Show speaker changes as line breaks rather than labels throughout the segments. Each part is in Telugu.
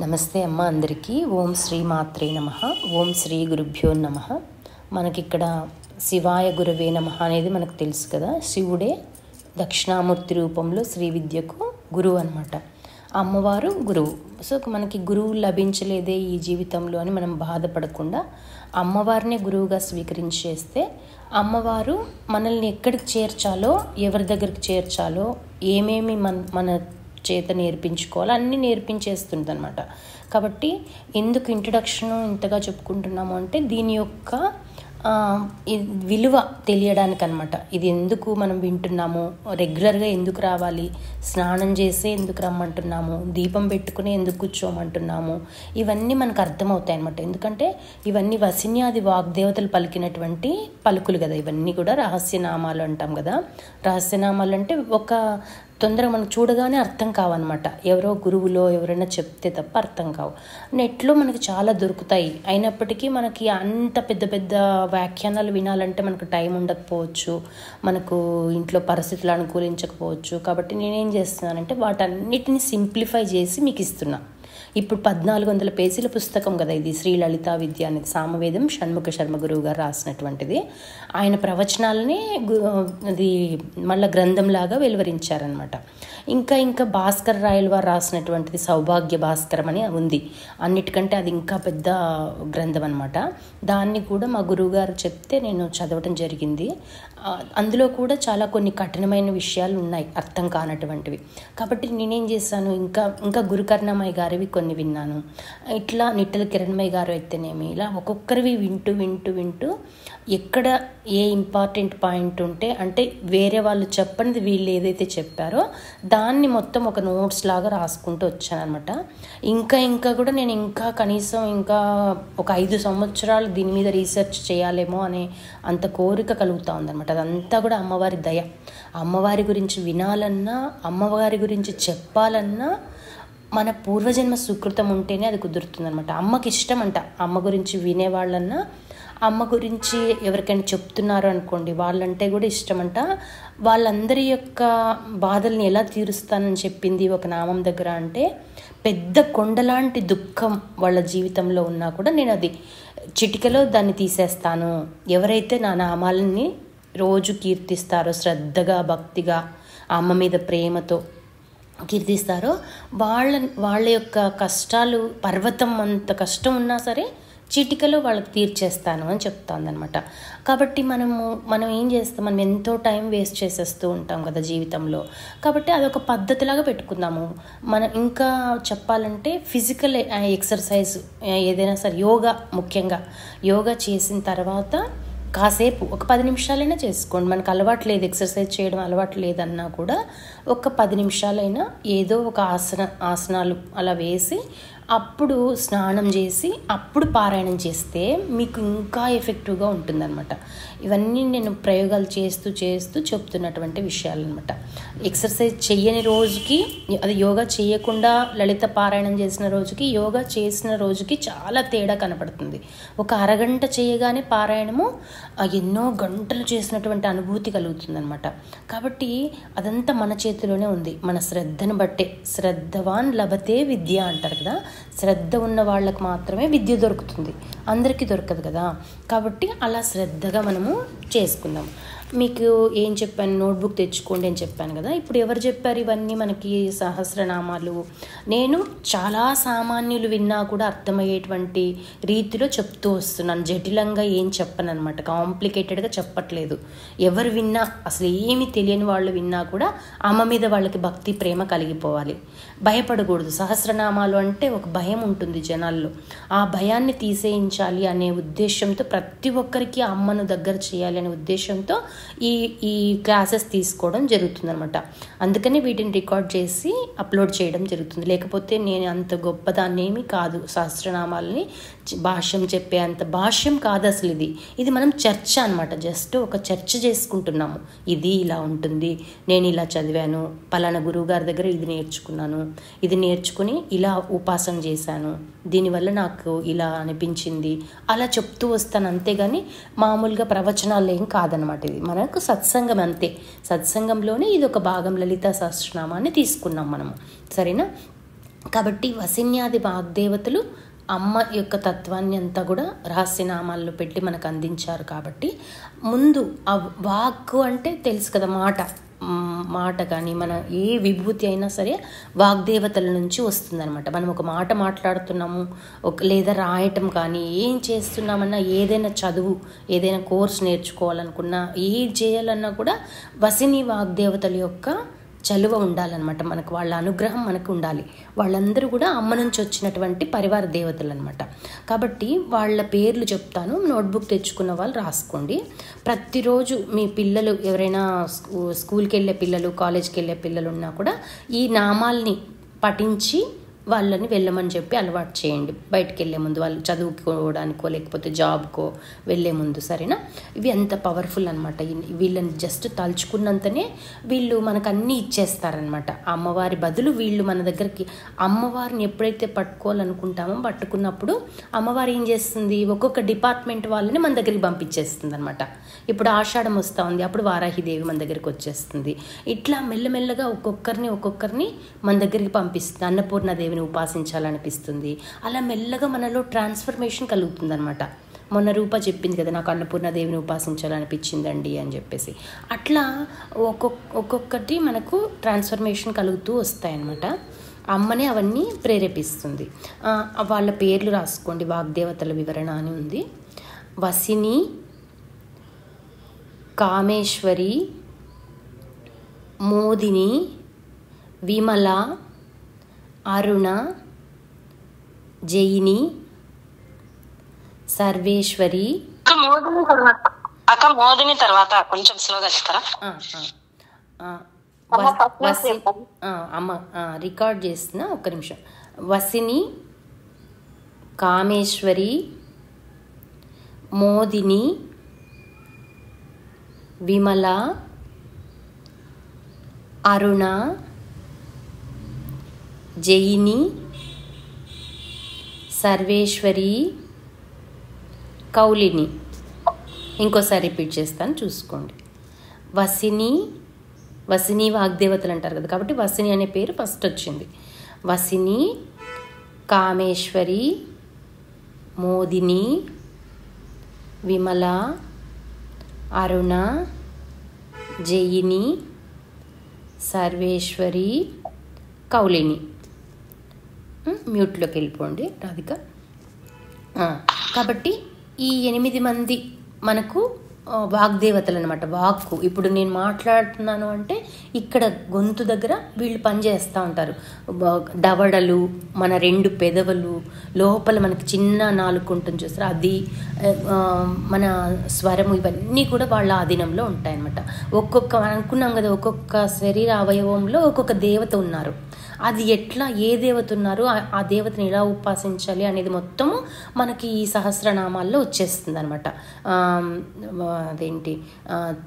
నమస్తే అమ్మ అందరికీ. ఓం శ్రీ మాత్రే నమః. ఓం శ్రీ గురుభ్యో నమః. మనకిక్కడ శివాయ గురవే నమః అనేది మనకు తెలుసు కదా. శివుడే దక్షిణామూర్తి రూపంలో శ్రీ విద్యకు గురువు అనమాట. అమ్మవారు గురువు. సో మనకి గురువు లభించలేదే ఈ జీవితంలో అని మనం బాధపడకుండా అమ్మవారినే గురువుగా స్వీకరించేస్తే అమ్మవారు మనల్ని ఎక్కడికి చేర్చాలో, ఎవరి దగ్గరికి చేర్చాలో, ఏమేమి మన చేత నేర్పించుకోవాలి అన్నీ నేర్పించేస్తుంది అనమాట. కాబట్టి ఎందుకు ఇంట్రడక్షన్ ఇంతగా చెప్పుకుంటున్నాము అంటే దీని యొక్క విలువ తెలియడానికి అనమాట. ఇది ఎందుకు మనం వింటున్నాము, రెగ్యులర్గా ఎందుకు రావాలి, స్నానం చేసే ఎందుకు రమ్మంటున్నాము, దీపం పెట్టుకుని ఎందుకు కూర్చోమంటున్నాము, ఇవన్నీ మనకు అర్థమవుతాయి అనమాట. ఎందుకంటే ఇవన్నీ వసిన్యాది వాగ్దేవతలు పలికినటువంటి పలుకులు కదా. ఇవన్నీ కూడా రహస్యనామాలు అంటాం కదా. రహస్యనామాలు అంటే ఒక తొందరగా మనకు చూడగానే అర్థం కావన్నమాట. ఎవరో గురువులో ఎవరైనా చెప్తే తప్ప అర్థం కావు. నెట్లో మనకి చాలా దొరుకుతాయి. అయినప్పటికీ మనకి అంత పెద్ద పెద్ద వ్యాఖ్యానాలు వినాలంటే మనకు టైం ఉండకపోవచ్చు, మనకు ఇంట్లో పరిస్థితులు అనుకూలించకపోవచ్చు. కాబట్టి నేనేం చేస్తున్నానంటే వాటన్నిటిని సింప్లిఫై చేసి మీకు ఇస్తున్నా. ఇప్పుడు 1400 పేజీల పుస్తకం కదా ఇది. శ్రీ లలితా విద్య అనేది సామవేదం షణ్ముఖ శర్మ గురువు గారు రాసినటువంటిది. ఆయన ప్రవచనాలని అది మళ్ళీ గ్రంథంలాగా వెలువరించారనమాట. ఇంకా భాస్కర్ రాయల వారు రాసినటువంటిది సౌభాగ్య భాస్కరం అని ఉంది. అన్నిటికంటే అది ఇంకా పెద్ద గ్రంథం అనమాట. దాన్ని కూడా మా గురువుగారు చెప్తే నేను చదవటం జరిగింది. అందులో కూడా చాలా కొన్ని కఠినమైన విషయాలు ఉన్నాయి, అర్థం కానటువంటివి. కాబట్టి నేనేం చేశాను, ఇంకా గురుకర్ణమయ్య గారివి కొన్ని విన్నాను. ఇట్లా నిట్టల కిరణ్మయ్య గారు అయితేనేమి, ఇలా ఒక్కొక్కరివి వింటూ ఎక్కడ ఏ ఇంపార్టెంట్ పాయింట్ ఉంటే, అంటే వేరే వాళ్ళు చెప్పనిది వీళ్ళు ఏదైతే చెప్పారో దాన్ని మొత్తం ఒక నోట్స్ లాగా రాసుకుంటూ వచ్చాను అనమాట. ఇంకా కూడా నేను కనీసం ఒక 5 సంవత్సరాలు దీని మీద రీసెర్చ్ చేయాలేమో అనే అంత కోరిక కలుగుతూ ఉందన్నమాట. అదంతా కూడా అమ్మవారి దయ. అమ్మవారి గురించి వినాలన్నా, అమ్మవారి గురించి చెప్పాలన్నా మన పూర్వజన్మ సుకృతం ఉంటేనే అది కుదురుతుందనమాట. అమ్మకి ఇష్టం అంట అమ్మ గురించి వినేవాళ్ళన్నా, అమ్మ గురించి ఎవరికైనా చెప్తున్నారు అనుకోండి వాళ్ళంటే కూడా ఇష్టమంట. వాళ్ళందరి యొక్క బాధల్ని ఎలా తీరుస్తానని చెప్పింది ఒక నామం దగ్గర అంటే, పెద్ద కొండలాంటి దుఃఖం వాళ్ళ జీవితంలో ఉన్నా కూడా నేను అది చిటికలో దాన్ని తీసేస్తాను. ఎవరైతే నా నామాలని రోజు కీర్తిస్తారో, శ్రద్ధగా భక్తిగా అమ్మ మీద ప్రేమతో కీర్తిస్తారో వాళ్ళ యొక్క కష్టాలు పర్వతం అంత కష్టం ఉన్నా సరే చిటికలో వాళ్ళకి తీర్చేస్తాను అని చెప్తాందనమాట. కాబట్టి మనం ఏం చేస్తాం, మనం ఎంతో టైం వేస్ట్ చేసేస్తూ ఉంటాం కదా జీవితంలో. కాబట్టి అదొక పద్ధతిలాగా పెట్టుకుందాము. ఇంకా చెప్పాలంటే ఫిజికల్ ఎక్సర్సైజ్ ఏదైనా సరే, ముఖ్యంగా యోగా చేసిన తర్వాత కాసేపు ఒక 10 నిమిషాలైనా చేసుకోండి. మనకు అలవాటు లేదు, ఎక్సర్సైజ్ చేయడం అలవాటు లేదన్నా కూడా ఒక 10 నిమిషాలైనా ఏదో ఒక ఆసనాలు అలా వేసి అప్పుడు స్నానం చేసి అప్పుడు పారాయణం చేస్తే మీకు ఇంకా ఎఫెక్టివ్గా ఉంటుందన్నమాట. ఇవన్నీ నేను ప్రయోగాలు చేస్తూ చెప్తున్నటువంటి విషయాలు అనమాట. ఎక్సర్సైజ్ చెయ్యని రోజుకి, అది యోగా చేయకుండా లలిత పారాయణం చేసిన రోజుకి, యోగా చేసిన రోజుకి చాలా తేడా కనపడుతుంది. ఒక అరగంట చేయగానే పారాయణము ఎన్నో గంటలు చేసినటువంటి అనుభూతి కలుగుతుందనమాట. కాబట్టి అదంతా మన చేతిలోనే ఉంది, మన శ్రద్ధను బట్టే. శ్రద్ధవాన్ లభతే విద్య అంటారు కదా. శ్రద్ధ ఉన్న వాళ్ళకి మాత్రమే విద్య దొరుకుతుంది, అందరికీ దొరకదు కదా. కాబట్టి అలా శ్రద్ధగా మనము చేసుకుందాం. మీకు ఏం చెప్పాను, నోట్బుక్ తెచ్చుకోండి అని చెప్పాను కదా. ఇప్పుడు ఎవరు చెప్పారు ఇవన్నీ మనకి సహస్రనామాలు? నేను చాలా సామాన్యులు విన్నా కూడా అర్థమయ్యేటువంటి రీతిలో చెప్తూ వస్తున్నాను. జటిలంగా ఏం చెప్పను అనమాట, కాంప్లికేటెడ్గా చెప్పట్లేదు. ఎవరు విన్నా, అసలు ఏమి తెలియని వాళ్ళు విన్నా కూడా అమ్మ మీద వాళ్ళకి భక్తి ప్రేమ కలిగిపోవాలి, భయపడకూడదు. సహస్రనామాలు అంటే ఒక భయం ఉంటుంది జనాల్లో, ఆ భయాన్ని తీసేయించాలి అనే ఉద్దేశంతో, ప్రతి ఒక్కరికి అమ్మను దగ్గర చేయాలి అనే ఉద్దేశంతో ఈ క్లాసెస్ తీసుకోవడం జరుగుతుంది అనమాట. అందుకని వీటిని రికార్డ్ చేసి అప్లోడ్ చేయడం జరుగుతుంది. లేకపోతే నేను అంత గొప్పదాన్ని ఏమీ కాదు. సహస్రనామాలని భాష్యం చెప్పే అంత భాష్యం కాదు అసలు. ఇది మనం చర్చ అనమాట. జస్ట్ ఒక చర్చ చేసుకుంటున్నాము. ఇది ఇలా ఉంటుంది, నేను ఇలా చదివాను, పలానా గురువు గారి దగ్గర ఇది నేర్చుకున్నాను, ఇది నేర్చుకుని ఇలా ఉపాసన చేశాను, దీనివల్ల నాకు ఇలా అనిపించింది, అలా చెప్తూ వస్తాను. అంతేగాని మామూలుగా ప్రవచనాలు ఏం కాదనమాట. ఇది మనకు సత్సంగం అంతే. సత్సంగంలోనే ఇది ఒక భాగం. లలితా సహస్రనామాన్ని తీసుకున్నాం మనము, సరేనా? కాబట్టి వసిన్యాది వాగ్దేవతలు అమ్మ యొక్క తత్వాన్ని అంతా కూడా రహస్యనామాల్లో పెట్టి మనకు అందించారు. కాబట్టి ముందు ఆ వాక్కు అంటే తెలుసు కదా, మాట కానీ మన ఏ విభూతి అయినా సరే వాగ్దేవతల నుంచి వస్తుందన్నమాట. మనం ఒక మాట మాట్లాడుతున్నాము, లేదా రాయటం కానీ ఏం చేస్తున్నామన్నా, ఏదైనా చదువు, ఏదైనా కోర్స్ నేర్చుకోవాలనుకున్నా, ఏం చేయాలన్నా కూడా వసిని వాగ్దేవతల యొక్క చలువ ఉండాలన్నమాట. మనకు వాళ్ళ అనుగ్రహం మనకు ఉండాలి. వాళ్ళందరూ కూడా అమ్మ నుంచి వచ్చినటువంటి పరివార దేవతలు అనమాట. కాబట్టి వాళ్ళ పేర్లు చెప్తాను, నోట్బుక్ తెచ్చుకున్న వాళ్ళు రాసుకోండి. ప్రతిరోజు మీ పిల్లలు ఎవరైనా స్కూల్కి వెళ్ళే పిల్లలు, కాలేజ్కి వెళ్ళే పిల్లలు ఉన్నా కూడా ఈ నామాల్ని పఠించి వాళ్ళని వెళ్ళమని చెప్పి అలవాటు చేయండి. బయటికి వెళ్ళే ముందు, వాళ్ళు చదువుకోవడానికో లేకపోతే జాబ్కో వెళ్ళే ముందు, సరేనా? ఇవి ఎంత పవర్ఫుల్ అనమాట. వీళ్ళని జస్ట్ తలుచుకున్నంతనే వీళ్ళు మనకు అన్నీ ఇచ్చేస్తారనమాట. అమ్మవారి బదులు వీళ్ళు మన దగ్గరికి, అమ్మవారిని ఎప్పుడైతే పట్టుకోవాలనుకుంటామో పట్టుకున్నప్పుడు అమ్మవారు ఏం చేస్తుంది, ఒక్కొక్క డిపార్ట్మెంట్ వాళ్ళని మన దగ్గరికి పంపించేస్తుంది అనమాట. ఇప్పుడు ఆషాఢం వస్తూ ఉంది, అప్పుడు వారాహిదేవి మన దగ్గరికి వచ్చేస్తుంది. ఇట్లా మెల్లమెల్లగా ఒక్కొక్కరిని మన దగ్గరికి పంపిస్తుంది. అన్నపూర్ణదేవిని ఉపాసించాలనిపిస్తుంది. అలా మెల్లగా మనలో ట్రాన్స్ఫర్మేషన్ కలుగుతుంది అనమాట. మొన్న రూప చెప్పింది కదా, నాకు అన్నపూర్ణదేవిని ఉపాసించాలనిపించిందండి అని చెప్పేసి. అట్లా ఒక్కొక్కటి మనకు ట్రాన్స్ఫర్మేషన్ కలుగుతూ వస్తాయన్నమాట. అమ్మనే అవన్నీ ప్రేరేపిస్తుంది. వాళ్ళ పేర్లు రాసుకోండి. వాగ్దేవతల వివరణ అని ఉంది. వసిని, కామేశ్వరి, మోదిని, విమల, అరుణ, జయిని, సర్వేశ్వరి.
మోదిని తర్వాత కొంచెం స్లోగా చెప్తారా?
అమ్మ రికార్డ్ చేస్తున్నా, ఒక్క నిమిషం. వసిని, కామేశ్వరి, మోదిని, విమల, అరుణ, జయిని, సర్వేశ్వరి, కౌలిని. ఇంకోసారి రిపీట్ చేస్తాను, చూసుకోండి. వసిని వాగ్దేవతలు అంటారు కదా, కాబట్టి వసిని అనే పేరు ఫస్ట్ వచ్చింది. వసిని, కామేశ్వరి, మోదిని, విమల, అరుణ, జయిని, సర్వేశ్వరి, కౌలిని. మ్యూట్లోకి వెళ్ళిపోండి రాధిక. కాబట్టి ఈ 8 మంది మనకు వాగ్దేవతలు అనమాట. వాక్కు, ఇప్పుడు నేను మాట్లాడుతున్నాను అంటే ఇక్కడ గొంతు దగ్గర వీళ్ళు పనిచేస్తూ ఉంటారు. దవడలు, మన 2 పెదవులు, లోపల మనకి చిన్న నాలుక ఉంటుంది చూసారా, అది, మన స్వరము, ఇవన్నీ కూడా వాళ్ళ ఆధీనంలో ఉంటాయన్నమాట. అనుకున్నాం కదా, ఒక్కొక్క శరీర అవయవంలో ఒక్కొక్క దేవత ఉన్నారు. అది ఎట్లా, ఏ దేవత ఉన్నారు, ఆ దేవతని ఎలా ఉపాసించాలి అనేది మొత్తము మనకి ఈ సహస్రనామాల్లో వచ్చేస్తుంది అనమాట. అదేంటి,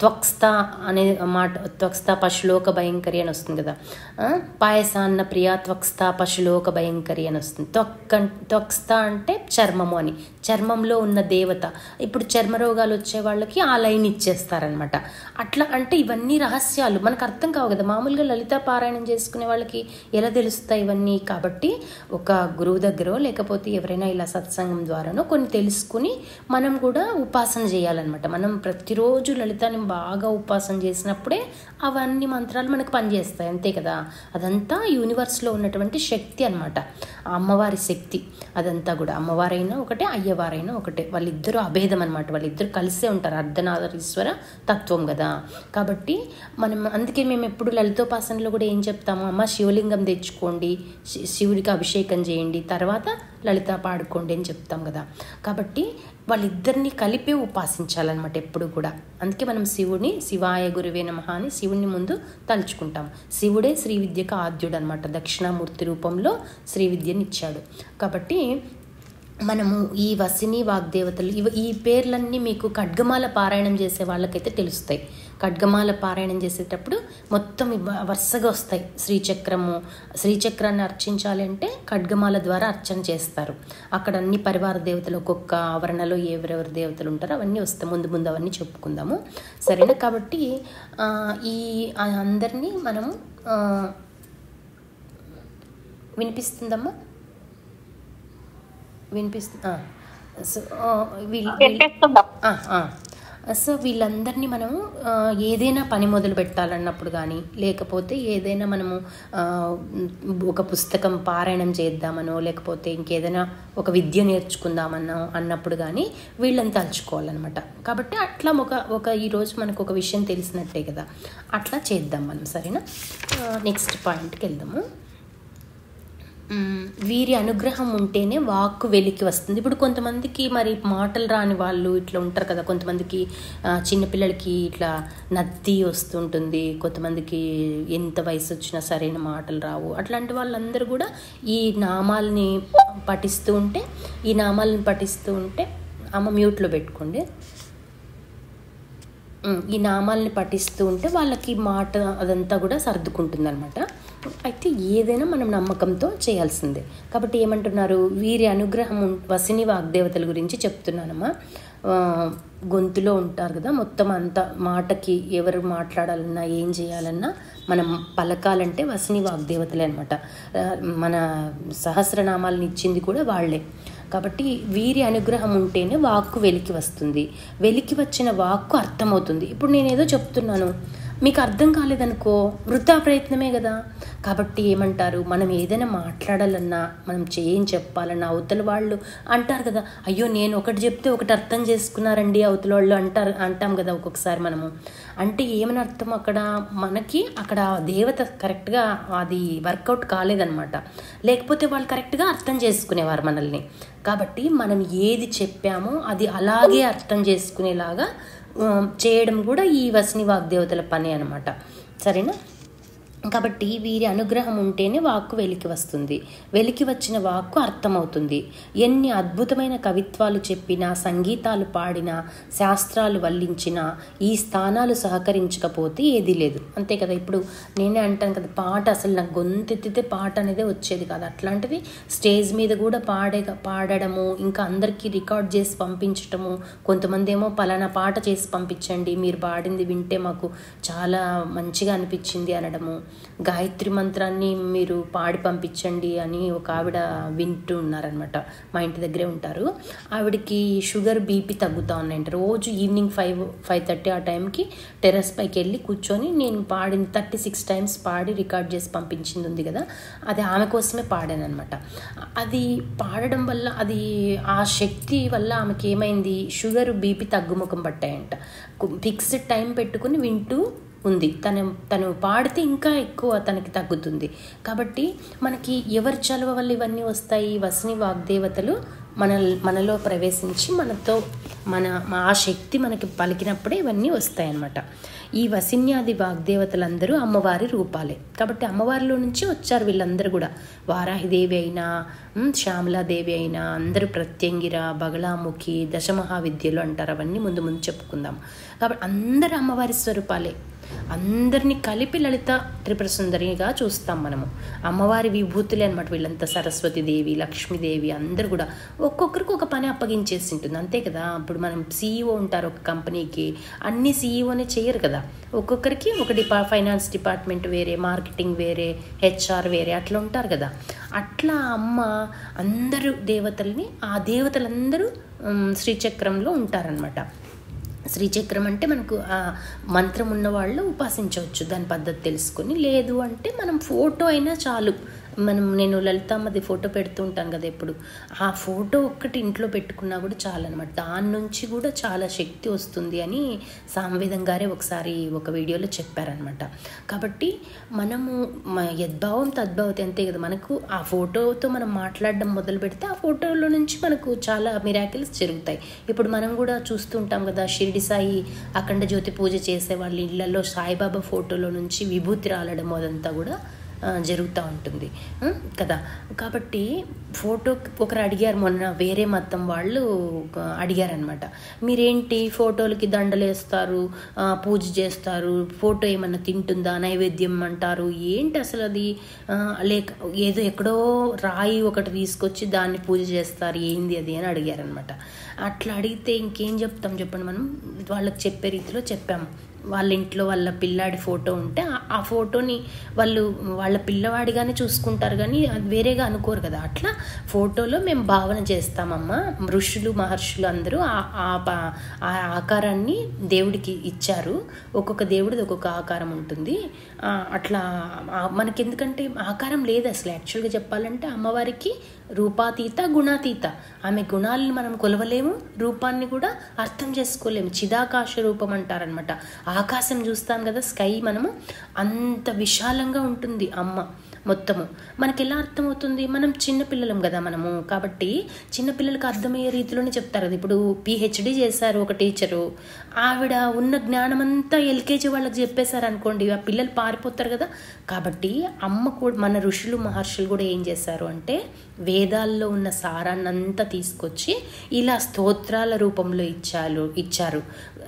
త్వక్స్థ అనే మాట, త్వక్స్థ పశులోక భయంకరి అని వస్తుంది కదా. పాయసాన్న ప్రియ త్వక్స్థ పశులోక భయంకరి అని వస్తుంది. త్వక్స్థ అంటే చర్మము అని, చర్మంలో ఉన్న దేవత. ఇప్పుడు చర్మ రోగాలు వచ్చే వాళ్ళకి ఆ లైన్ ఇచ్చేస్తారనమాట. అట్లా అంటే ఇవన్నీ రహస్యాలు మనకు అర్థం కావు కదా, మామూలుగా లలితా పారాయణం చేసుకునే వాళ్ళకి ఎలా తెలుస్తాయి ఇవన్నీ. కాబట్టి ఒక గురువు దగ్గర లేకపోతే ఎవరైనా ఇలా సత్సంగం ద్వారానో కొన్ని తెలుసుకుని మనం కూడా ఉపాసన చేయాలన్నమాట. మనం ప్రతిరోజు లలితాన్ని బాగా ఉపాసన చేసినప్పుడే అవన్నీ మంత్రాలు మనకు పనిచేస్తాయి, అంతే కదా. అదంతా యూనివర్స్లో ఉన్నటువంటి శక్తి అనమాట, అమ్మవారి శక్తి. అదంతా కూడా అమ్మవారైనా ఒకటే, అయ్యవారైనా ఒకటే, వాళ్ళిద్దరూ అభేదం అనమాట. వాళ్ళిద్దరు కలిసే ఉంటారు, అర్ధనారీశ్వర తత్వం కదా. కాబట్టి అందుకే మేము ఎప్పుడు లలితోపాసనలో కూడా ఏం చెప్తాము, అమ్మ శివలింగం తెచ్చుకోండి, శివుడికి అభిషేకం చేయండి, తర్వాత లలిత పాడుకోండి అని చెప్తాం కదా. కాబట్టి వాళ్ళిద్దరిని కలిపే ఉపాసించాలన్నమాట ఎప్పుడు కూడా. అందుకే మనం శివుని, శివాయ గురువే నమః అని శివుని ముందు తలుచుకుంటాం. శివుడే శ్రీ విద్యకు ఆద్యుడు అనమాట, దక్షిణామూర్తి రూపంలో శ్రీ విద్యని ఇచ్చాడు. కాబట్టి మనము ఈ వసిని వాగ్దేవతలు ఈ పేర్లన్నీ మీకు ఖడ్గమాల పారాయణం చేసే వాళ్ళకైతే తెలుస్తాయి. ఖడ్గమాల పారాయణం చేసేటప్పుడు మొత్తం వరుసగా వస్తాయి. శ్రీచక్రాన్ని అర్చించాలి అంటే ఖడ్గమాల ద్వారా అర్చన చేస్తారు. అక్కడ అన్ని పరివార దేవతలు, ఒక్కొక్క ఆవరణలో ఎవరెవరు దేవతలు ఉంటారో అవన్నీ వస్తాయి. ముందు అవన్నీ చెప్పుకుందాము, సరేనా? కాబట్టి ఈ అందరినీ మనము వినిపిస్తుందమ్మా? వినిపిస్తుంది. సో సో వీళ్ళందరినీ మనము ఏదైనా పని మొదలు పెట్టాలన్నప్పుడు కానీ, లేకపోతే ఏదైనా మనము ఒక పుస్తకం పారాయణం చేద్దామనో, లేకపోతే ఇంకేదైనా ఒక విద్య నేర్చుకుందామనో అన్నప్పుడు కానీ వీళ్ళని తలుచుకోవాలన్నమాట. కాబట్టి అట్లా ఒక ఈరోజు మనకు ఒక విషయం తెలిసినట్టే కదా, అట్లా చేద్దాం మనం. సరేనా? నెక్స్ట్ పాయింట్కి వెళ్దాము. వీరి అనుగ్రహం ఉంటేనే వాక్కు వెలికి వస్తుంది. ఇప్పుడు కొంతమందికి మరి మాటలు రాని వాళ్ళు ఇట్లా ఉంటారు కదా, కొంతమందికి చిన్నపిల్లలకి ఇట్లా నత్తి వస్తుంటుంది, కొంతమందికి ఎంత వయసు వచ్చినా సరైన మాటలు రావు. అట్లాంటి వాళ్ళందరూ కూడా ఈ నామాలని పఠిస్తూ ఉంటే అమ్మ మ్యూట్లో పెట్టుకోండి. ఈ నామాలని పఠిస్తూ ఉంటే వాళ్ళకి మాట అదంతా కూడా సర్దుకుంటుంది అనమాట. అయితే ఏదైనా మనం నమ్మకంతో చేయాల్సిందే. కాబట్టి ఏమంటున్నారు, వీరి అనుగ్రహం వసిని వాగ్దేవతల గురించి చెప్తున్నానమ్మా. గొంతులో ఉంటారు కదా, మొత్తం అంతా మాటకి ఎవరు మాట్లాడాలన్నా ఏం చేయాలన్నా మనం పలకాలంటే వసిని వాగ్దేవతలే అనమాట. మన సహస్రనామాలను ఇచ్చింది కూడా వాళ్ళే. కాబట్టి వీరి అనుగ్రహం ఉంటేనే వాక్కు వెలికి వస్తుంది. వెలికి వచ్చిన వాక్కు అర్థమవుతుంది. ఇప్పుడు నేనేదో చెప్తున్నాను, మీకు అర్థం కాలేదనుకో వృథా ప్రయత్నమే కదా. కాబట్టి ఏమంటారు, మనం ఏదైనా మాట్లాడాలన్నా, మనం ఏం చెప్పాలన్నా అవతల వాళ్ళు అంటారు కదా, అయ్యో నేను ఒకటి చెప్తే ఒకటి అర్థం చేసుకున్నారండి అవతల వాళ్ళు అంటాం కదా ఒక్కొక్కసారి మనము. అంటే ఏమని అర్థం, అక్కడ దేవత కరెక్ట్గా అది వర్కౌట్ కాలేదనమాట. లేకపోతే వాళ్ళు కరెక్ట్గా అర్థం చేసుకునేవారు మనల్ని. కాబట్టి మనం ఏది చెప్పామో అది అలాగే అర్థం చేసుకునేలాగా చేయడం కూడా ఈ వసిని వాగ్దేవతల పని అనమాట. సరేనా? కాబట్టి వీరి అనుగ్రహం ఉంటేనే వాక్కు వెలికి వస్తుంది. వెలికి వచ్చిన వాక్కు అర్థమవుతుంది. ఎన్ని అద్భుతమైన కవిత్వాలు చెప్పినా, సంగీతాలు పాడినా, శాస్త్రాలు వల్లించినా ఈ స్థానాలు సహకరించకపోతే ఏదీ లేదు. అంతే కదా. ఇప్పుడు నేనే అంటాను కదా, పాట అసలు నాకు గొంతెత్తితే పాట అనేది వచ్చేది కాదు. అట్లాంటిది స్టేజ్ మీద కూడా పాడడము, ఇంకా అందరికీ రికార్డ్ చేసి పంపించటము. కొంతమంది ఏమో పలానా పాట చేసి పంపించండి, మీరు పాడింది వింటే మాకు చాలా మంచిగా అనిపించింది అనడము. గాయత్రి మంత్రాన్ని మీరు పాడి పంపించండి అని ఒక ఆవిడ వింటూ ఉన్నారనమాట. మా ఇంటి దగ్గరే ఉంటారు. ఆవిడకి షుగర్ బీపీ తగ్గుతూ ఉన్నాయంట. రోజు ఈవినింగ్ 5:30 ఆ టైంకి టెర్రస్ పైకి వెళ్ళి కూర్చొని నేను పాడిన 36 టైమ్స్ పాడి రికార్డ్ చేసి పంపించింది ఉంది కదా, అది ఆమె కోసమే పాడాను అనమాట. అది పాడడం వల్ల, అది ఆ శక్తి వల్ల ఆమెకి ఏమైంది, షుగర్ బీపీ తగ్గుముఖం పట్టాయంట. ఫిక్స్డ్ టైం పెట్టుకుని వింటూ ఉంది. తను పాడితే ఇంకా ఎక్కువ తనకి తగ్గుతుంది. కాబట్టి మనకి ఎవరి చలువ వల్ల ఇవన్నీ వస్తాయి, వసిని వాగ్దేవతలు మనలో ప్రవేశించి మనతో ఆ శక్తి మనకి పలికినప్పుడే ఇవన్నీ వస్తాయన్నమాట. ఈ వసిన్యాది వాగ్దేవతలందరూ అమ్మవారి రూపాలే. కాబట్టి అమ్మవారిలో నుంచి వచ్చారు వీళ్ళందరూ కూడా. వారాహిదేవి అయినా, శ్యామలాదేవి అయినా, అందరూ ప్రత్యంగిర, బగళాముఖి, దశమహావిద్యలు అంటారు. అవన్నీ ముందు చెప్పుకుందాం. కాబట్టి అందరూ అమ్మవారి స్వరూపాలే. అందరినీ కలిపి లలిత త్రిపుర సుందరిగా చూస్తాం మనము. అమ్మవారి విభూతులే అనమాట వీళ్ళంతా. సరస్వతీదేవి, లక్ష్మీదేవి అందరూ కూడా ఒక్కొక్కరికి ఒక పని అప్పగించేసి ఉంటుంది. అంతే కదా. ఇప్పుడు మనం CEO ఉంటారు ఒక కంపెనీకి, అన్ని CEOనే చేయరు కదా. ఒక్కొక్కరికి ఒక ఫైనాన్స్ డిపార్ట్మెంట్ వేరే, మార్కెటింగ్ వేరే, HR వేరే, అట్లా ఉంటారు కదా. అట్లా అమ్మ అందరూ దేవతల్ని, ఆ దేవతలందరూ శ్రీచక్రంలో ఉంటారనమాట. శ్రీచక్రం అంటే మనకు ఆ మంత్రం ఉన్న వాళ్ళు ఉపాసించవచ్చు, దాని పద్ధతి తెలుసుకొని. లేదు అంటే మనం ఫోటో అయినా చాలు. నేను లలితామ్మది ఫోటో పెడుతూ ఉంటాను కదా ఎప్పుడు, ఆ ఫోటో ఒక్కటి ఇంట్లో పెట్టుకున్నా కూడా చాలు అనమాట. దాని నుంచి కూడా చాలా శక్తి వస్తుంది అని సామవేదం గారే ఒకసారి ఒక వీడియోలో చెప్పారనమాట. కాబట్టి మనము యద్భావం తద్భావతి, అంతే కదా. మనకు ఆ ఫోటోతో మనం మాట్లాడడం మొదలు పెడితే ఆ ఫోటోలో నుంచి మనకు చాలా మిరాకిల్స్ జరుగుతాయి. ఇప్పుడు మనం కూడా చూస్తూ ఉంటాం కదా, షిరిడి సాయి అఖండ జ్యోతి పూజ చేసే వాళ్ళ ఇళ్లలో సాయిబాబా ఫోటోలో నుంచి విభూతి రాలడం అదంతా కూడా జరుగుతూ ఉంటుంది కదా. కాబట్టి ఫోటో ఒకరు అడిగారు మొన్న, వేరే మతం వాళ్ళు అడిగారనమాట, మీరేంటి ఫోటోలకి దండలు వేస్తారు, పూజ చేస్తారు, ఫోటో ఏమన్నా తింటుందా, నైవేద్యం అంటారు, ఏంటి అసలు అది, లేక ఏదో ఎక్కడో రాయి ఒకటి తీసుకొచ్చి దాన్ని పూజ చేస్తారు, ఏంది అది అని అడిగారనమాట. అట్లా అడిగితే ఇంకేం చెప్తాం చెప్పండి. మనం వాళ్ళకి చెప్పే రీతిలో చెప్పాము. వాళ్ళ ఇంట్లో వాళ్ళ పిల్లాడి ఫోటో ఉంటే ఆ ఫోటోని వాళ్ళ పిల్లవాడిగానే చూసుకుంటారు, కానీ అది వేరేగా అనుకోరు కదా. అట్లా ఫోటోలో మేము భావన చేస్తామమ్మా. ఋషులు మహర్షులు అందరూ ఆ ఆకారాన్ని దేవుడికి ఇచ్చారు. ఒక్కొక్క దేవుడిది ఒక్కొక్క ఆకారం ఉంటుంది. అట్లా మనకెందుకంటే ఆకారం లేదు అసలు. యాక్చువల్గా చెప్పాలంటే అమ్మవారికి రూపాతీత గుణాతీత. ఆమె గుణాలను మనం కొలవలేము, రూపాన్ని కూడా అర్థం చేసుకోలేము. చిదాకాశ రూపం అంటారనమాట. ఆకాశం చూస్తాం కదా, స్కై, మనము అంత విశాలంగా ఉంటుంది అమ్మ మొత్తము. మనకి ఎలా అర్థమవుతుంది? మనం చిన్నపిల్లలం కదా మనము, కాబట్టి చిన్నపిల్లలకు అర్థమయ్యే రీతిలోనే చెప్తారు కదా. ఇప్పుడు PhD చేశారు ఒక టీచరు, ఆవిడ ఉన్న జ్ఞానమంతా LKG వాళ్ళకి చెప్పేశారు అనుకోండి, ఆ పిల్లలు పారిపోతారు కదా. కాబట్టి అమ్మ కూడా, మన ఋషులు మహర్షులు కూడా ఏం చేశారు అంటే వేదాల్లో ఉన్న సారాన్నంతా తీసుకొచ్చి ఇలా స్తోత్రాల రూపంలో ఇచ్చారు.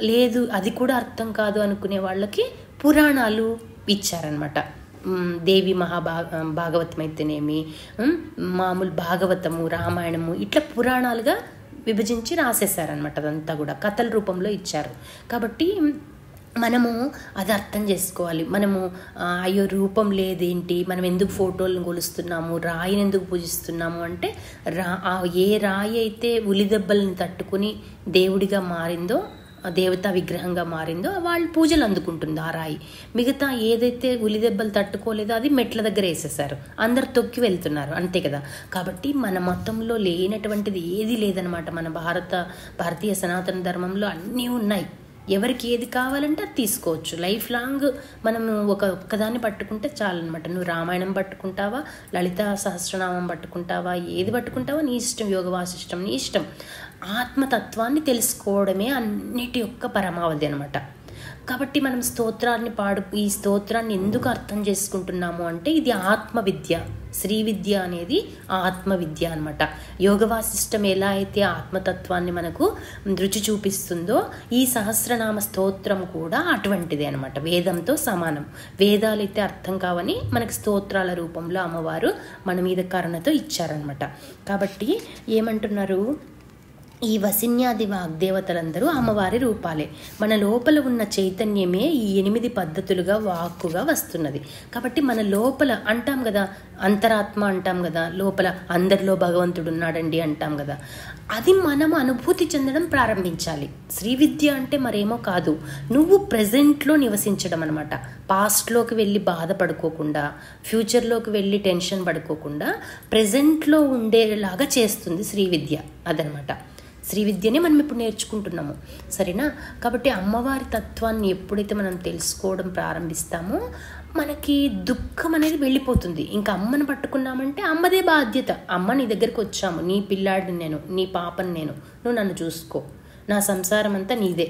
లేదు అది కూడా అర్థం కాదు అనుకునే వాళ్ళకి పురాణాలు ఇచ్చారనమాట. దేవి భాగవతం అయితేనేమి, మామూలు భాగవతము, రామాయణము, ఇట్లా పురాణాలుగా విభజించి రాసేసారనమాట. అదంతా కూడా కథల రూపంలో ఇచ్చారు. కాబట్టి మనము అది అర్థం చేసుకోవాలి. మనము అయ్యో రూపం లేదేంటి, మనం ఎందుకు ఫోటోలను కొలుస్తున్నాము, రాయిని ఎందుకు పూజిస్తున్నాము అంటే ఏ రాయి అయితే ఉలిదెబ్బలను తట్టుకుని దేవుడిగా మారిందో, దేవతా విగ్రహంగా మారిందో వాళ్ళు పూజలు అందుకుంటుంది ఆ రాయి. మిగతా ఏదైతే ఉలిదెబ్బలు తట్టుకోలేదో అది మెట్ల దగ్గర వేసేసారు, అందరు తొక్కి వెళ్తున్నారు, అంతే కదా. కాబట్టి మన మతంలో లేనటువంటిది ఏది లేదనమాట. మన భారతీయ సనాతన ధర్మంలో అన్నీ ఉన్నాయి. ఎవరికి ఏది కావాలంటే అది తీసుకోవచ్చు. లైఫ్ లాంగ్ మనము ఒక్కదాన్ని పట్టుకుంటే చాలన్నమాట. నువ్వు రామాయణం పట్టుకుంటావా, లలితా సహస్రనామం పట్టుకుంటావా, ఏది పట్టుకుంటావా నీ ఇష్టం, యోగ వాసిష్టం నీ ఇష్టం. ఆత్మతత్వాన్ని తెలుసుకోవడమే అన్నిటి యొక్క పరమావధి అనమాట. కాబట్టి మనం ఈ స్తోత్రాన్ని ఎందుకు అర్థం చేసుకుంటున్నాము అంటే ఇది ఆత్మవిద్య. శ్రీ విద్య అనేది ఆత్మవిద్య అనమాట. యోగ వాసిష్టం ఎలా అయితే ఆత్మతత్వాన్ని మనకు రుచి చూపిస్తుందో, ఈ సహస్రనామ స్తోత్రం కూడా అటువంటిదే అనమాట. వేదంతో సమానం. వేదాలైతే అర్థం కావని మనకు స్తోత్రాల రూపంలో అమ్మవారు మన మీద కరుణతో ఇచ్చారనమాట. కాబట్టి ఏమంటున్నారు, ఈ వసిన్యాది వాగ్దేవతలందరూ అమ్మవారి రూపాలే. మన లోపల ఉన్న చైతన్యమే ఈ 8 పద్ధతులుగా వాక్కుగా వస్తున్నది. కాబట్టి మన లోపల అంటాం కదా, అంతరాత్మ అంటాం కదా, లోపల అందరిలో భగవంతుడు ఉన్నాడండి అంటాం కదా, అది మనం అనుభూతి చెందడం ప్రారంభించాలి. శ్రీ విద్య అంటే మరేమో కాదు, నువ్వు ప్రజెంట్లో నివసించడం అనమాట. పాస్ట్లోకి వెళ్ళి బాధపడుకోకుండా, ఫ్యూచర్లోకి వెళ్ళి టెన్షన్ పడుకోకుండా ప్రజెంట్లో ఉండేలాగా చేస్తుంది శ్రీ విద్య. అదనమాట శ్రీ విద్యనే మనం ఇప్పుడు నేర్చుకుంటున్నాము, సరేనా. కాబట్టి అమ్మవారి తత్వాన్ని ఎప్పుడైతే మనం తెలుసుకోవడం ప్రారంభిస్తామో మనకి దుఃఖం అనేది వెళ్ళిపోతుంది. ఇంకా అమ్మను పట్టుకున్నామంటే అమ్మదే బాధ్యత. అమ్మ నీ దగ్గరికి వచ్చాము, నీ పిల్లాడిని నేను, నీ పాపని నేను, నువ్వు నన్ను చూసుకో, నా సంసారం అంతా నీదే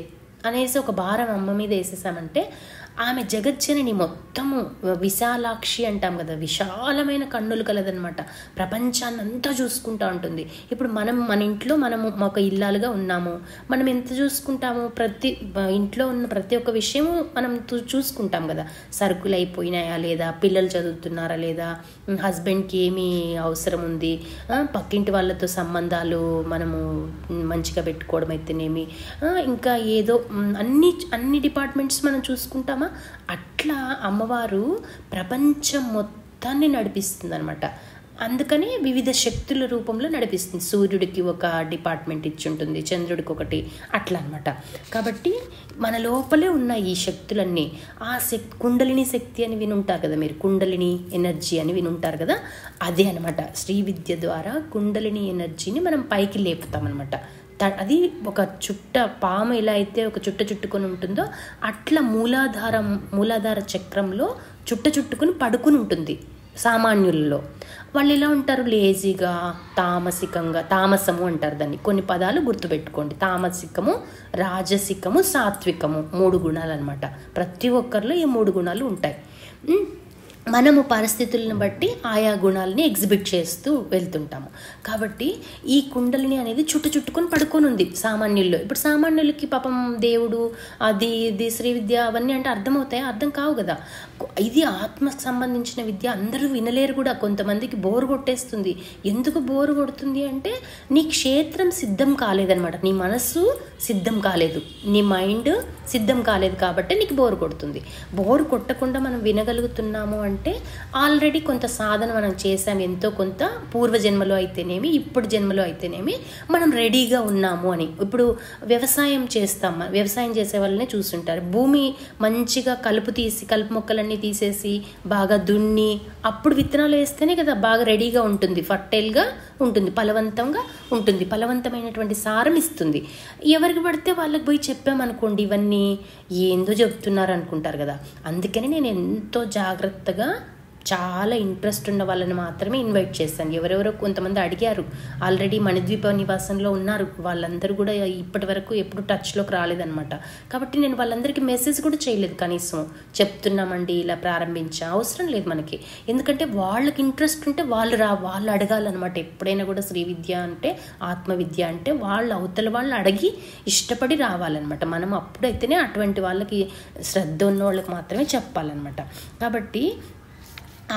అనేసి ఒక భారం అమ్మ మీద వేసేసామంటే ఆమె జగజ్జనని మొత్తము విశాలాక్షి అంటాం కదా, విశాలమైన కన్నులు కలదనమాట. ప్రపంచాన్ని అంతా చూసుకుంటూ ఉంటుంది. ఇప్పుడు మన ఇంట్లో మనము ఒక ఇల్లాలుగా ఉన్నాము. మనం ఎంత చూసుకుంటాము, ఇంట్లో ఉన్న ప్రతి ఒక్క విషయము మనం చూసుకుంటాం కదా. సరుకులు అయిపోయినాయా లేదా, పిల్లలు చదువుతున్నారా లేదా, హస్బెండ్కి ఏమి అవసరం ఉంది, పక్కింటి వాళ్ళతో సంబంధాలు మనము మంచిగా పెట్టుకోవడం అయితేనేమి, ఇంకా ఏదో అన్ని డిపార్ట్మెంట్స్ మనం చూసుకుంటామా. అట్లా అమ్మవారు ప్రపంచం మొత్తాన్ని నడిపిస్తుంది అనమాట. అందుకని వివిధ శక్తుల రూపంలో నడిపిస్తుంది. సూర్యుడికి ఒక డిపార్ట్మెంట్ ఇచ్చి ఉంటుంది, చంద్రుడికి ఒకటి, అట్లా అనమాట. కాబట్టి మన లోపలే ఉన్న ఈ శక్తులన్నీ కుండలిని శక్తి అని వినుంటారు కదా మీరు, కుండలిని ఎనర్జీ అని వినుంటారు కదా, అదే అనమాట. శ్రీ విద్య ద్వారా కుండలిని ఎనర్జీని మనం పైకి లేపుతామన్నమాట. అది ఒక పాము ఎలా అయితే ఒక చుట్టుకొని ఉంటుందో అట్లా మూలాధార చక్రంలో చుట్టుకుని పడుకుని ఉంటుంది. సామాన్యుల్లో వాళ్ళు ఎలా ఉంటారు, లేజీగా, తామసము అంటారు దాన్ని. కొన్ని పదాలు గుర్తుపెట్టుకోండి, తామసికము, రాజసికము, సాత్వికము, 3 గుణాలు అనమాట. ప్రతి ఒక్కరిలో ఈ 3 గుణాలు ఉంటాయి. మనము పరిస్థితులను బట్టి ఆయా గుణాలని ఎగ్జిబిట్ చేస్తూ వెళ్తుంటాము. కాబట్టి ఈ కుండలిని అనేది చుట్టుకొని పడుకొని ఉంది సామాన్యుల్లో. ఇప్పుడు సామాన్యులకి పాపం దేవుడు అది ఇది శ్రీ విద్య అవన్నీ అంటే అర్థమవుతాయి, అర్థం కావు కదా. ఇది ఆత్మకు సంబంధించిన విద్య, అందరూ వినలేరు కూడా. కొంతమందికి బోరు కొట్టేస్తుంది. ఎందుకు బోరు కొడుతుంది అంటే నీ క్షేత్రం సిద్ధం కాలేదనమాట, నీ మనస్సు సిద్ధం కాలేదు, నీ మైండ్ సిద్ధం కాలేదు, కాబట్టి నీకు బోరు కొడుతుంది. బోరు కొట్టకుండా మనం వినగలుగుతున్నాము అంటే ఆల్రెడీ కొంత సాధన మనం చేసాం, ఎంతో కొంత పూర్వజన్మలో అయితేనేమి ఇప్పుడు జన్మలో అయితేనేమి మనం రెడీగా ఉన్నాము అని. ఇప్పుడు వ్యవసాయం చేస్తాం, వ్యవసాయం చేసే వాళ్ళనే చూస్తుంటారు. భూమి మంచిగా కలుపు మొక్కలన్నీ తీసేసి బాగా దున్ని అప్పుడు విత్తనాలు వేస్తేనే కదా బాగా రెడీగా ఉంటుంది, ఫర్టైల్గా ఉంటుంది, ఫలవంతంగా ఉంటుంది, ఫలవంతమైనటువంటి సారం ఇస్తుంది. ఎవరికి పడితే వాళ్ళకి పోయి చెప్పామనుకోండి ఇవన్నీ ఏందో చెప్తున్నారు అనుకుంటారు కదా. అందుకని నేను ఎంతో జాగ్రత్తగా చాలా ఇంట్రెస్ట్ ఉన్న వాళ్ళని మాత్రమే ఇన్వైట్ చేస్తాను. ఎవరెవరో కొంతమంది అడిగారు, ఆల్రెడీ మణిద్వీప నివాసంలో ఉన్నారు, వాళ్ళందరూ కూడా ఇప్పటి వరకు ఎప్పుడు టచ్లోకి రాలేదనమాట. కాబట్టి నేను వాళ్ళందరికీ మెసేజ్ కూడా చేయలేదు, కనీసం చెప్తున్నామండి ఇలా ప్రారంభించా, అవసరం లేదు మనకి. ఎందుకంటే వాళ్ళకి ఇంట్రెస్ట్ ఉంటే వాళ్ళు అడగాలన్నమాట. ఎప్పుడైనా కూడా శ్రీ విద్య అంటే ఆత్మవిద్య అంటే వాళ్ళు అవతల వాళ్ళు అడిగి ఇష్టపడి రావాలన్నమాట. మనం అప్పుడైతేనే అటువంటి వాళ్ళకి శ్రద్ధ ఉన్న వాళ్ళకి మాత్రమే చెప్పాలన్నమాట. కాబట్టి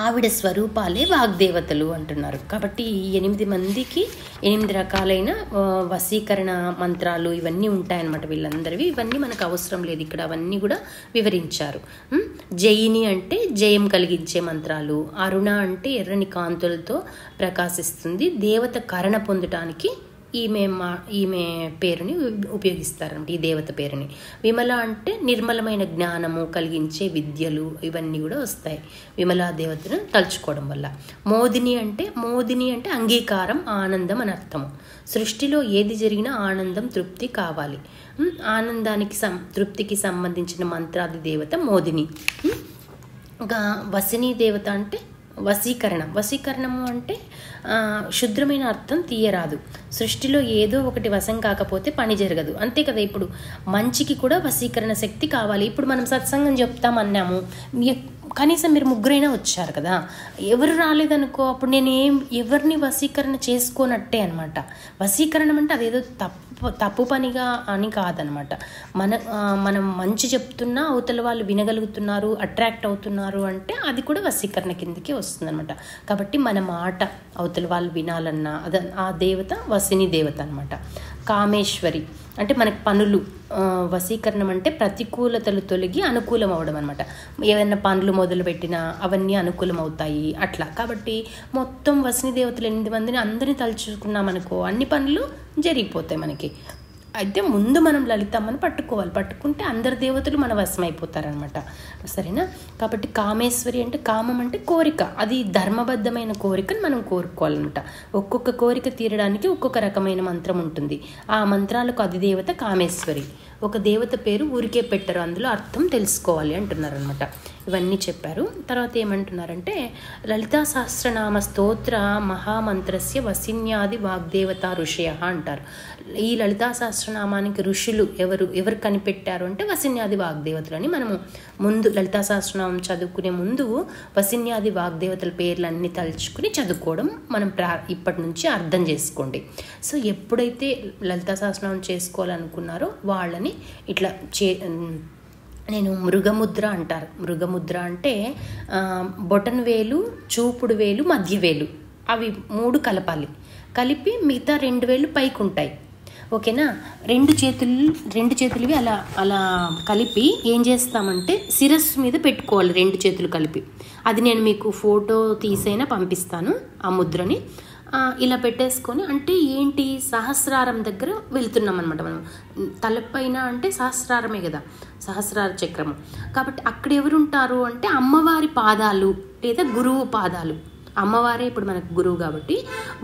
ఆవిడ స్వరూపాలే వాగ్దేవతలు అంటున్నారు. కాబట్టి ఈ 8 మందికి 8 రకాలైన వశీకరణ మంత్రాలు ఇవన్నీ ఉంటాయన్నమాట వీళ్ళందరివి. ఇవన్నీ మనకు అవసరం లేదు ఇక్కడ, అవన్నీ కూడా వివరించారు. జయిని అంటే జయం కలిగించే మంత్రాలు, అరుణ అంటే ఎర్రని కాంతులతో ప్రకాశిస్తుంది, దేవత కరణ పొందటానికి ఈమె పేరుని ఉపయోగిస్తారంట, ఈ దేవత పేరుని. విమల అంటే నిర్మలమైన జ్ఞానము కలిగించే విద్యలు ఇవన్నీ కూడా వస్తాయి విమలా దేవతను తలుచుకోవడం వల్ల. మోదిని అంటే అంగీకారం, ఆనందం అని అర్థము. సృష్టిలో ఏది జరిగినా ఆనందం, తృప్తి కావాలి. ఆనందానికి తృప్తికి సంబంధించిన మంత్రాది దేవత మోదిని. ఇంకా వసిని దేవత అంటే వశీకరణము అంటే శుద్రమైన అర్థం తీయరాదు. సృష్టిలో ఏదో ఒకటి వశం కాకపోతే పని జరగదు, అంతే కదా. ఇప్పుడు మంచికి కూడా వశీకరణ శక్తి కావాలి. ఇప్పుడు మనం సత్సంగం చెప్తామన్నాము, కనీసం మీరు 3 వచ్చారు కదా, ఎవరు రాలేదనుకో అప్పుడు నేను ఎవరిని వశీకరణ చేసుకోనట్టే అనమాట. వశీకరణం అంటే అదేదో తప్పు పనిగా అని కాదనమాట. మనం మంచి చెప్తున్నా అవతల వాళ్ళు వినగలుగుతున్నారు, అట్రాక్ట్ అవుతున్నారు అంటే అది కూడా వశీకరణ కిందకి వస్తుంది అనమాట. కాబట్టి మన మాట అవతల వాళ్ళు వినాలన్నా ఆ దేవత వసిని దేవత అనమాట. కామేశ్వరి అంటే మనకి పనులు, వశీకరణం అంటే ప్రతికూలతలు తొలగి అనుకూలం అవడం అనమాట. ఏదైనా పనులు మొదలుపెట్టినా అవన్నీ అనుకూలం అవుతాయి అట్లా. కాబట్టి మొత్తం వసిని దేవతలు 8 మందిని అందరినీ తలుచుకున్నామనుకో అన్ని పనులు జరిగిపోతాయి మనకి. అయితే ముందు మనం లలితమ్మని పట్టుకుంటే అందరి దేవతలు మన వశమైపోతారనమాట. సరేనా. కాబట్టి కామేశ్వరి అంటే కామం అంటే కోరిక, అది ధర్మబద్ధమైన కోరికను మనం కోరుకోవాలన్నమాట. ఒక్కొక్క కోరిక తీరడానికి ఒక్కొక్క రకమైన మంత్రం ఉంటుంది. ఆ మంత్రాలకు అధిదేవత కామేశ్వరి. ఒక దేవత పేరు ఊరికే పెట్టరు, అందులో అర్థం తెలుసుకోవాలి అంటున్నారనమాట. ఇవన్నీ చెప్పారు. తర్వాత ఏమంటున్నారంటే లలితా సహస్రనామ స్తోత్ర మహామంత్రస్య వసిన్యాది వాగ్దేవత ఋషయ అంటారు. ఈ లలితా సహస్రనామానికి ఋషులు ఎవరు కనిపెట్టారు అంటే వసిన్యాది వాగ్దేవతలు అని. మనము ముందు లలితా సహస్రనామం చదువుకునే ముందు వసిన్యాది వాగ్దేవతల పేర్లన్నీ తలుచుకుని చదువుకోవడం మనం ఇప్పటి నుంచి అర్థం చేసుకోండి. సో ఎప్పుడైతే లలితా సహస్రనామం చేసుకోవాలనుకున్నారో వాళ్ళని ఇట్లా నేను మృగముద్ర అంటారు. మృగముద్ర అంటే బొటన్ వేలు, చూపుడు వేలు, మధ్య వేలు అవి 3 కలిపి మిగతా 2 వేలు పైకి ఉంటాయి. ఓకేనా. 2 చేతులవి అలా కలిపి ఏం చేస్తామంటే శిరస్సు మీద పెట్టుకోవాలి, 2 చేతులు కలిపి. అది నేను మీకు ఫోటో తీసైనా పంపిస్తాను ఆ ముద్రని. ఇలా పెట్టేసుకొని అంటే ఏంటి సహస్రారం దగ్గర వెళ్తున్నాం అనమాట. మనం తలపైన అంటే సహస్రారమే కదా, సహస్రార చక్రము. కాబట్టి అక్కడ ఎవరుంటారు అంటే అమ్మవారి పాదాలు లేదా గురువు పాదాలు. అమ్మవారే ఇప్పుడు మనకు గురువు కాబట్టి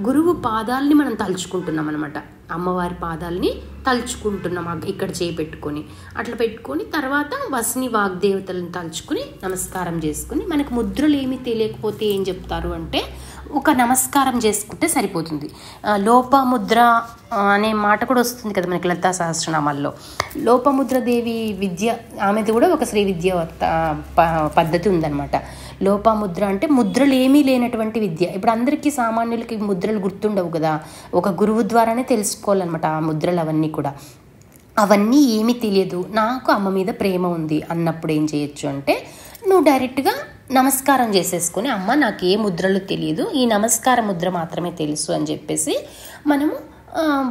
గురువు పాదాలని మనం తలుచుకుంటున్నాం అనమాట. అమ్మవారి పాదాలని తలుచుకుంటున్నాం ఇక్కడ చేపెట్టుకొని అట్లా పెట్టుకొని తర్వాత వసిని వాగ్దేవతలను తలుచుకుని నమస్కారం చేసుకుని, మనకు ముద్రలు ఏమీ తెలియకపోతే ఏం చెప్తారు అంటే ఒక నమస్కారం చేసుకుంటే సరిపోతుంది. లోపముద్ర అనే మాట కూడా వస్తుంది కదా మనకి లలితా సహస్రనామాల్లో. లోపముద్ర దేవి విద్య, ఆమెది కూడా ఒక శ్రీ విద్య పద్ధతి ఉందన్నమాట. లోపాముద్ర అంటే ముద్రలు ఏమీ లేనటువంటి విద్య. ఇప్పుడు అందరికీ సామాన్యులకి ముద్రలు గుర్తుండవు కదా, ఒక గురువు ద్వారానే తెలుసుకోవాలన్నమాట ఆ ముద్రలు అవన్నీ కూడా. అవన్నీ ఏమీ తెలియదు, నాకు అమ్మ మీద ప్రేమ ఉంది అన్నప్పుడు ఏం చేయొచ్చు అంటే, నువ్వు డైరెక్ట్గా నమస్కారం చేసేసుకొని, అమ్మ నాకు ఏ ముద్రలు తెలియదు, ఈ నమస్కార ముద్ర మాత్రమే తెలుసు అని చెప్పేసి మనము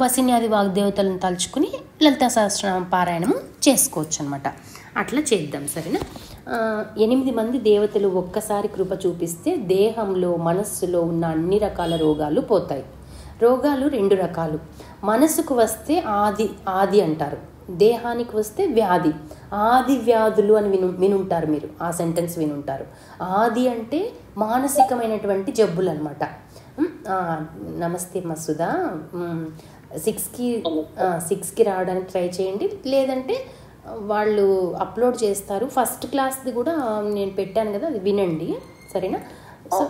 వసిన్యాది వాగ్దేవతలను తలుచుకుని లలితా సహస్రనామ పారాయణము చేసుకోవచ్చు అనమాట. అట్లా చేద్దాం, సరేనా? 8 మంది దేవతలు ఒక్కసారి కృప చూపిస్తే దేహంలో మనస్సులో ఉన్న అన్ని రకాల రోగాలు పోతాయి. రోగాలు 2 రకాలు. మనసుకు వస్తే ఆది అంటారు, దేహానికి వస్తే వ్యాధి. ఆది వ్యాధులు అని వినుంటారు మీరు, ఆ సెంటెన్స్ వినుంటారు. ఆది అంటే మానసికమైనటువంటి జబ్బులు అనమాట. నమస్తే మసుదా, 6కి రావడానికి ట్రై చేయండి, లేదంటే వాళ్ళు అప్లోడ్ చేస్తారు. ఫస్ట్ క్లాస్ది కూడా నేను పెట్టాను కదా, అది వినండి, సరేనా? సో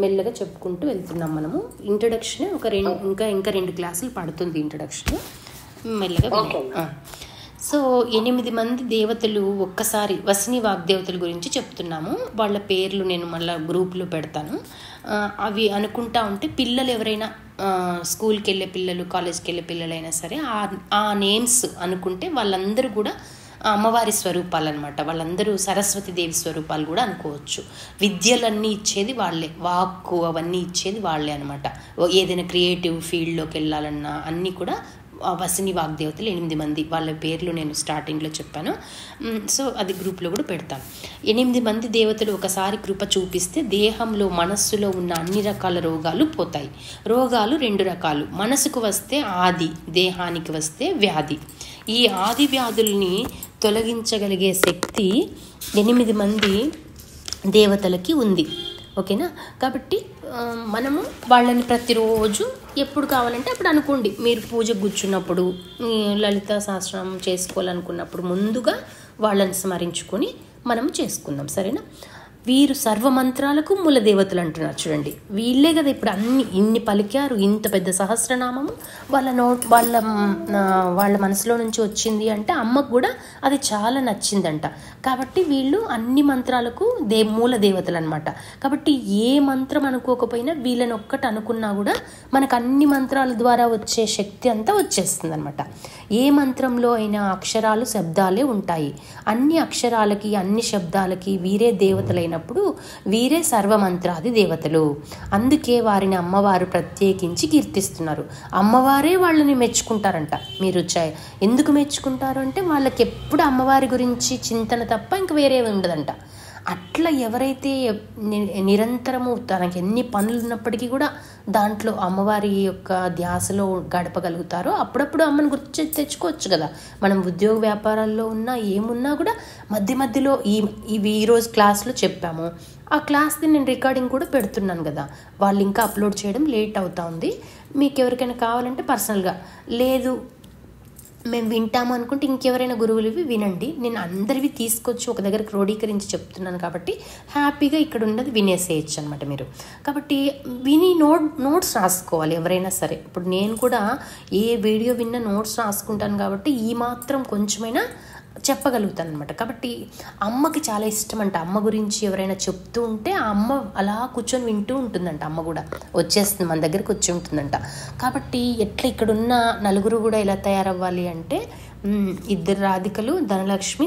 మెల్లగా చెప్పుకుంటూ వెళ్తున్నాం మనము. ఇంట్రడక్షన్ ఇంకా 2 క్లాసులు పడుతుంది ఇంట్రడక్షన్, మెల్లగా వినండి. సో 8 మంది దేవతలు ఒక్కసారి వసిని వాగ్దేవతల గురించి చెప్తున్నాము. వాళ్ళ పేర్లు నేను మళ్ళీ గ్రూప్లో పెడతాను. అవి అనుకుంటా ఉంటే పిల్లలు ఎవరైనా స్కూల్కి వెళ్ళే పిల్లలు, కాలేజ్కి వెళ్ళే పిల్లలైనా సరే ఆ నేమ్స్ అనుకుంటే వాళ్ళందరూ కూడా అమ్మవారి స్వరూపాలు అనమాట. వాళ్ళందరూ సరస్వతీదేవి స్వరూపాలు కూడా అనుకోవచ్చు. విద్యలన్నీ ఇచ్చేది వాళ్ళే, వాక్కు అవన్నీ ఇచ్చేది వాళ్ళే అనమాట. ఏదైనా క్రియేటివ్ ఫీల్డ్లోకి వెళ్ళాలన్నా అన్నీ కూడా వసిని వాగ్దేవతలు 8 మంది. వాళ్ళ పేర్లు నేను స్టార్టింగ్లో చెప్పాను. సో అది గ్రూప్లో కూడా పెడతాను. 8 మంది దేవతలు ఒకసారి కృప చూపిస్తే దేహంలో మనస్సులో ఉన్న అన్ని రకాల రోగాలు పోతాయి. రోగాలు 2 రకాలు. మనసుకు వస్తే ఆది, దేహానికి వస్తే వ్యాధి. ఈ ఆది వ్యాధుల్ని తొలగించగలిగే శక్తి 8 మంది దేవతలకి ఉంది, ఓకేనా? కాబట్టి మనము వాళ్ళని ప్రతిరోజు ఎప్పుడు కావాలంటే అప్పుడు అనుకోండి. మీరు పూజకు కూర్చున్నప్పుడు, లలితా సహస్రనామం చేసుకోవాలనుకున్నప్పుడు ముందుగా వాళ్ళని స్మరించుకొని మనం చేసుకుందాం, సరేనా? వీరు సర్వమంత్రాలకు మూల దేవతలు అంటున్నారు చూడండి. వీళ్ళే కదా ఇప్పుడు ఇన్ని పలికారు, ఇంత పెద్ద సహస్రనామము వాళ్ళ మనసులో నుంచి వచ్చింది అంటే అమ్మకు కూడా అది చాలా నచ్చిందంట. కాబట్టి వీళ్ళు అన్ని మంత్రాలకు మూల దేవతలు అనమాట. కాబట్టి ఏ మంత్రం అనుకోకపోయినా వీళ్ళని ఒక్కటి అనుకున్నా కూడా మనకు అన్ని మంత్రాల ద్వారా వచ్చే శక్తి అంతా వచ్చేస్తుంది అనమాట. ఏ మంత్రంలో అయినా అక్షరాలు శబ్దాలే ఉంటాయి. అన్ని అక్షరాలకి అన్ని శబ్దాలకి వీరే దేవతలైనప్పుడు వీరే సర్వమంత్రాది దేవతలు. అందుకే వారిని అమ్మవారు ప్రత్యేకించి కీర్తిస్తున్నారు. అమ్మవారే వాళ్ళని మెచ్చుకుంటారంట. మీరు ఎందుకు మెచ్చుకుంటారు అంటే వాళ్ళకి ఎప్పుడు అమ్మవారి గురించి చింతన తప్ప ఇంక వేరే ఉండదంట. అట్లా ఎవరైతే నిరంతరము తనకి ఎన్ని పనులు ఉన్నప్పటికీ కూడా దాంట్లో అమ్మవారి యొక్క ధ్యాసలో గడపగలుగుతారో అప్పుడప్పుడు అమ్మని గుర్తు తెచ్చుకోవచ్చు కదా. మనం ఉద్యోగ వ్యాపారాల్లో ఉన్నా ఏమున్నా కూడా మధ్యలో ఇవి ఈరోజు క్లాస్లో చెప్పాము. ఆ క్లాస్ది నేను రికార్డింగ్ కూడా పెడుతున్నాను కదా. వాళ్ళు ఇంకా అప్లోడ్ చేయడం లేట్ అవుతా ఉంది. మీకు ఎవరికైనా కావాలంటే పర్సనల్గా, లేదు మేము వింటాము అనుకుంటే ఇంకెవరైనా గురువులు ఇవి వినండి. నేను అందరివి తీసుకొచ్చి ఒక దగ్గర క్రోడీకరించి చెప్తున్నాను కాబట్టి హ్యాపీగా ఇక్కడ ఉన్నది వినేసేయచ్చు అనమాట మీరు. కాబట్టి విని నోట్స్ రాసుకోవాలి ఎవరైనా సరే. ఇప్పుడు నేను కూడా ఏ వీడియో విన్నా నోట్స్ రాసుకుంటాను కాబట్టి ఈ మాత్రం కొంచెమైనా చెప్పగలుగుతాను అనమాట. కాబట్టి అమ్మకి చాలా ఇష్టం అంట. అమ్మ గురించి ఎవరైనా చెప్తూ ఉంటే ఆ అమ్మ అలా కూర్చొని వింటూ ఉంటుందంట. అమ్మ కూడా వచ్చేస్తుంది, మన దగ్గరికి వచ్చి ఉంటుందంట. కాబట్టి ఎట్లా ఇక్కడున్న నలుగురు కూడా ఎలా తయారవ్వాలి అంటే 2 రాధికలు, ధనలక్ష్మి,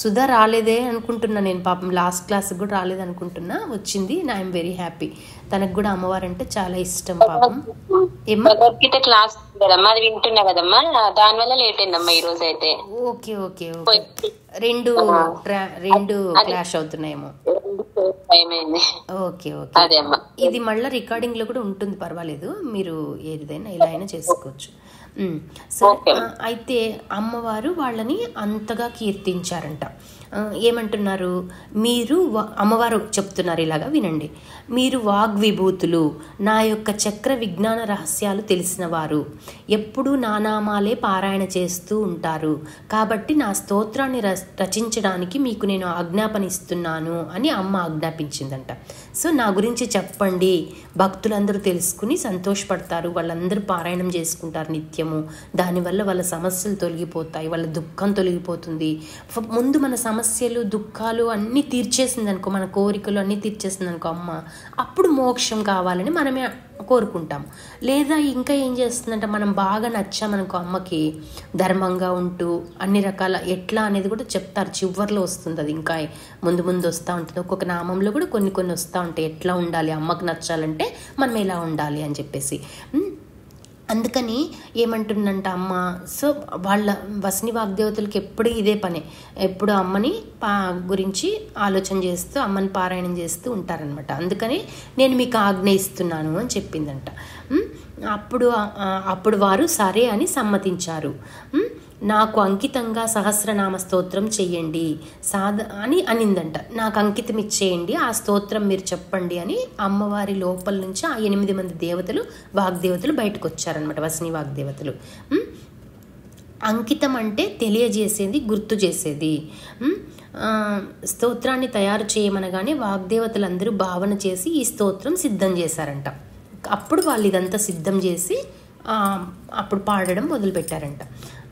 సుధ రాలేదే అనుకుంటున్నా నేను. పాపం లాస్ట్ క్లాస్కి కూడా రాలేదనుకుంటున్నా, వచ్చింది. I'm very happy. తనకు కూడా అమ్మవారు అంటే చాలా ఇష్టం పాపం.
క్లాస్ వింటున్నా కదమ్మా, దానివల్ల లేట్ అయిందమ్మా ఈ రోజు అయితే.
ఓకే ఓకే ఓకే, రెండు క్లాష్ అవుతున్నాయేమో. ఓకే ఓకే, ఇది మళ్ళీ రికార్డింగ్ లో కూడా ఉంటుంది, పర్వాలేదు. మీరు ఏదైనా ఇలా అయినా చేసుకోవచ్చు. సరే, అయితే అమ్మవారు వాళ్ళని అంతగా కీర్తించారంట. ఏమంటున్నారు? మీరు అమ్మవారు చెప్తున్నారు ఇలాగా వినండి. మీరు వాగ్విభూతులు, నా యొక్క చక్ర విజ్ఞాన రహస్యాలు తెలిసిన వారు, ఎప్పుడూ నా నామాలే పారాయణ చేస్తూ ఉంటారు. కాబట్టి నా స్తోత్రాన్ని రచించడానికి మీకు నేను ఆజ్ఞాపనిస్తున్నాను అని అమ్మ ఆజ్ఞాపించిందంట. సో నా గురించి చెప్పండి, భక్తులందరూ తెలుసుకుని సంతోషపడతారు, వాళ్ళందరూ పారాయణం చేసుకుంటారు నిత్యము, దానివల్ల వాళ్ళ సమస్యలు తొలగిపోతాయి, వాళ్ళ దుఃఖం తొలగిపోతుంది. ముందు మన సమస్యలు దుఃఖాలు అన్నీ తీర్చేసింది అనుకో, మన కోరికలు అన్నీ తీర్చేసింది అనుకో అమ్మ, అప్పుడు మోక్షం కావాలని మనమే కోరుకుంటాం. లేదా ఇంకా ఏం చేస్తుందంటే మనం బాగా నచ్చామనుకో అమ్మకి, ధర్మంగా ఉంటూ అన్ని రకాల ఎట్లా అనేది కూడా చెప్తారు, చివర్లో వస్తుంది అది, ఇంకా ముందు ముందు వస్తూ ఉంటుంది. ఒక్కొక్క నామంలో కూడా కొన్ని కొన్ని వస్తూ ఉంటాయి, ఎట్లా ఉండాలి అమ్మకు నచ్చాలంటే మనం ఎలా ఉండాలి అని చెప్పేసి. అందుకని ఏమంటుందంట అమ్మ, సో వాళ్ళ వసని వాగ్దేవతలకి ఎప్పుడు ఇదే పనే, ఎప్పుడు అమ్మని గురించి ఆలోచన చేస్తూ అమ్మని పారాయణం చేస్తూ ఉంటారనమాట. అందుకని నేను మీకు ఆజ్ఞయిస్తున్నాను అని చెప్పిందంట. అప్పుడు వారు సరే అని సమ్మతించారు. నాకు అంకితంగా సహస్రనామ స్తోత్రం చెయ్యండి అని అనిందంట. నాకు అంకితం ఇచ్చేయండి, ఆ స్తోత్రం మీరు చెప్పండి అని అమ్మవారి లోపల నుంచి ఆ 8 మంది దేవతలు వాగ్దేవతలు బయటకు వచ్చారనమాట, వసని వాగ్దేవతలు. అంకితం అంటే తెలియజేసేది, గుర్తు చేసేది. స్తోత్రాన్ని తయారు చేయమనగానే వాగ్దేవతలందరూ భావన చేసి ఈ స్తోత్రం సిద్ధం చేశారంట. అప్పుడు వాళ్ళు ఇదంతా సిద్ధం చేసి అప్పుడు పాడడం మొదలుపెట్టారంట.